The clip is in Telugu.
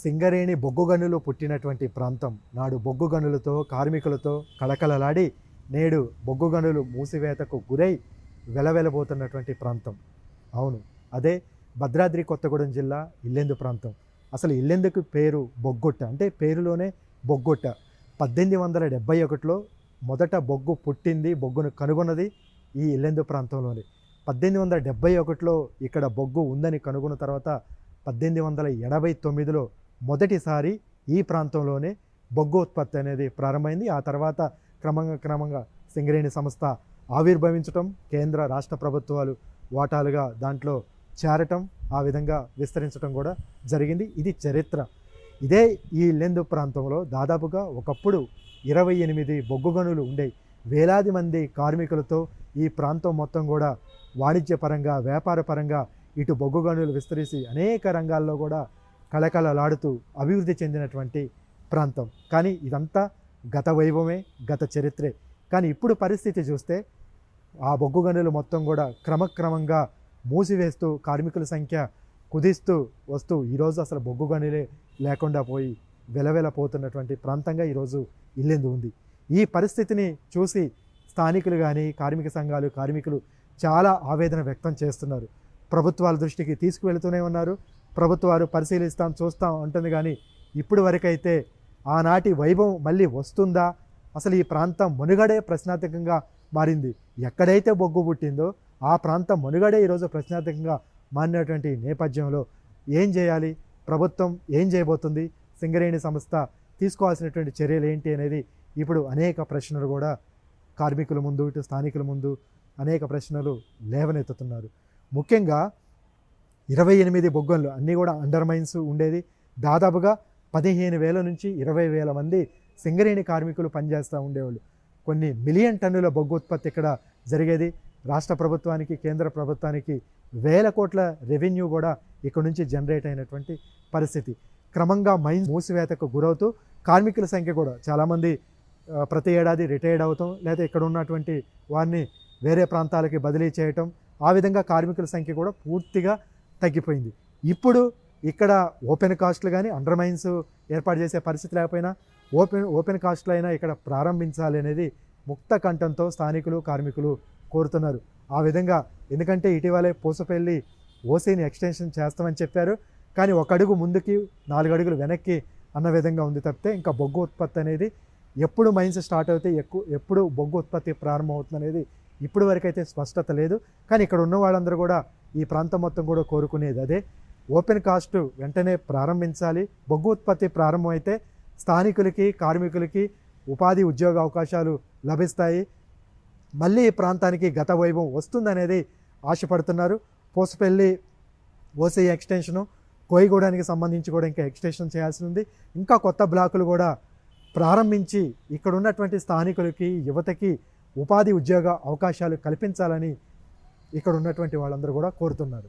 సింగరేణి బొగ్గు గనులు పుట్టినటువంటి ప్రాంతం నాడు బొగ్గు గనులతో కార్మికులతో కళకళలాడి నేడు బొగ్గు గనులు మూసివేతకు గురై వెలవెలబోతున్నటువంటి ప్రాంతం. అవును, అదే భద్రాద్రి కొత్తగూడెం జిల్లా ఇల్లెందు ప్రాంతం. అసలు ఇల్లెందుకు పేరు బొగ్గొట్ట అంటే పేరులోనే బొగ్గొట్ట. 1871లో మొదట బొగ్గు పుట్టింది, బొగ్గును కనుగొన్నది ఈ ఇల్లెందు ప్రాంతంలోనే. 1871లో ఇక్కడ బొగ్గు ఉందని కనుగొన్న తర్వాత 1889లో మొదటిసారి ఈ ప్రాంతంలోనే బొగ్గు ఉత్పత్తి అనేది ప్రారంభమైంది. ఆ తర్వాత క్రమంగా సింగరేణి సంస్థ ఆవిర్భవించటం, కేంద్ర రాష్ట్ర ప్రభుత్వాలు వాటాలుగా దాంట్లో చేరటం, ఆ విధంగా విస్తరించడం కూడా జరిగింది. ఇది చరిత్ర. ఇదే ఈ ఇల్లెందు ప్రాంతంలో దాదాపుగా ఒకప్పుడు 28 బొగ్గు గనులు ఉండేవి. వేలాది మంది కార్మికులతో ఈ ప్రాంతం మొత్తం కూడా వాణిజ్యపరంగా వ్యాపారపరంగా ఇటు బొగ్గు గనులు విస్తరించి అనేక రంగాల్లో కూడా కళకళలాడుతూ అభివృద్ధి చెందినటువంటి ప్రాంతం. కానీ ఇదంతా గత వైభవమే, గత చరిత్రే. కానీ ఇప్పుడు పరిస్థితి చూస్తే ఆ బొగ్గు గనులు మొత్తం కూడా క్రమక్రమంగా మూసివేస్తూ కార్మికుల సంఖ్య కుదిస్తూ వస్తూ ఈరోజు అసలు బొగ్గు గనులే లేకుండా పోయి వెలవెలపోతున్నటువంటి ప్రాంతంగా ఈరోజు ఇల్లెందు ఉంది. ఈ పరిస్థితిని చూసి స్థానికులు కానీ కార్మిక సంఘాలు కార్మికులు చాలా ఆవేదన వ్యక్తం చేస్తున్నారు. ప్రభుత్వాల దృష్టికి తీసుకువెళుతూనే ఉన్నారు. ప్రభుత్వాలు పరిశీలిస్తాం చూస్తాం అంటుంది. కానీ ఇప్పుడు వరకైతే ఆనాటి వైభవం మళ్ళీ వస్తుందా, అసలు ఈ ప్రాంతం మనుగడే ప్రశ్నార్థకంగా మారింది. ఎక్కడైతే బొగ్గు పుట్టిందో ఆ ప్రాంతం మనుగడే ఈరోజు ప్రశ్నార్థకంగా మారినటువంటి నేపథ్యంలో ఏం చేయాలి, ప్రభుత్వం ఏం చేయబోతుంది, సింగరేణి సంస్థ తీసుకోవాల్సినటువంటి చర్యలు ఏంటి అనేది ఇప్పుడు అనేక ప్రశ్నలు కూడా కార్మికుల ముందు ఇటు స్థానికుల ముందు అనేక ప్రశ్నలు లేవనెత్తుతున్నారు. ముఖ్యంగా 28 బొగ్గన్లు అన్నీ కూడా అండర్ మైన్స్ ఉండేది. దాదాపుగా 15,000 నుంచి 20,000 మంది సింగరేణి కార్మికులు పనిచేస్తూ ఉండేవాళ్ళు. కొన్ని మిలియన్ టన్నుల బొగ్గు ఉత్పత్తి ఇక్కడ జరిగేది. రాష్ట్ర ప్రభుత్వానికి కేంద్ర ప్రభుత్వానికి వేల కోట్ల రెవెన్యూ కూడా ఇక్కడ నుంచి జనరేట్ అయినటువంటి పరిస్థితి. క్రమంగా మైన్స్ మూసివేతకు గురవుతూ కార్మికుల సంఖ్య కూడా చాలామంది ప్రతి ఏడాది రిటైర్డ్ అవటం, లేదా ఇక్కడ ఉన్నటువంటి వారిని వేరే ప్రాంతాలకి బదిలీ చేయటం, ఆ విధంగా కార్మికుల సంఖ్య కూడా పూర్తిగా తగ్గిపోయింది. ఇప్పుడు ఇక్కడ ఓపెన్ కాస్ట్లు కానీ అండర్ మైన్స్ ఏర్పాటు చేసే పరిస్థితి లేకపోయినా ఓపెన్ కాస్ట్లు అయినా ఇక్కడ ప్రారంభించాలి అనేది ముక్త కంఠంతో స్థానికులు కార్మికులు కోరుతున్నారు. ఆ విధంగా ఎందుకంటే ఇటీవలే పూసపల్లి ఓసీని ఎక్స్టెన్షన్ చేస్తామని చెప్పారు. కానీ 1 అడుగు ముందుకి 4 అడుగులు వెనక్కి అన్న విధంగా ఉంది తప్పితే ఇంకా బొగ్గు ఉత్పత్తి అనేది ఎప్పుడు మైన్స్ స్టార్ట్ అవుతే ఎప్పుడు బొగ్గు ఉత్పత్తి ప్రారంభం అవుతుంది అనేది ఇప్పుడు వరకైతే స్పష్టత లేదు. కానీ ఇక్కడ ఉన్న వాళ్ళందరూ కూడా ఈ ప్రాంతం మొత్తం కూడా కోరుకునేది అదే, ఓపెన్ కాస్ట్ వెంటనే ప్రారంభించాలి. బొగ్గు ఉత్పత్తి ప్రారంభమైతే స్థానికులకి కార్మికులకి ఉపాధి ఉద్యోగ అవకాశాలు లభిస్తాయి. మళ్ళీ ఈ ప్రాంతానికి గత వైభవం వస్తుందనేది ఆశపడుతున్నారు. పూసపల్లి ఓసీ ఎక్స్టెన్షను, కోయిగూడానికి సంబంధించి కూడా ఇంకా ఎక్స్టెన్షన్ చేయాల్సి ఉంది. ఇంకా కొత్త బ్లాకులు కూడా ప్రారంభించి ఇక్కడ ఉన్నటువంటి స్థానికులకి యువతకి ఉపాధి ఉద్యోగ అవకాశాలు కల్పించాలని ఇక్కడ ఉన్నటువంటి వాళ్ళందరూ కూడా కోరుతున్నారు.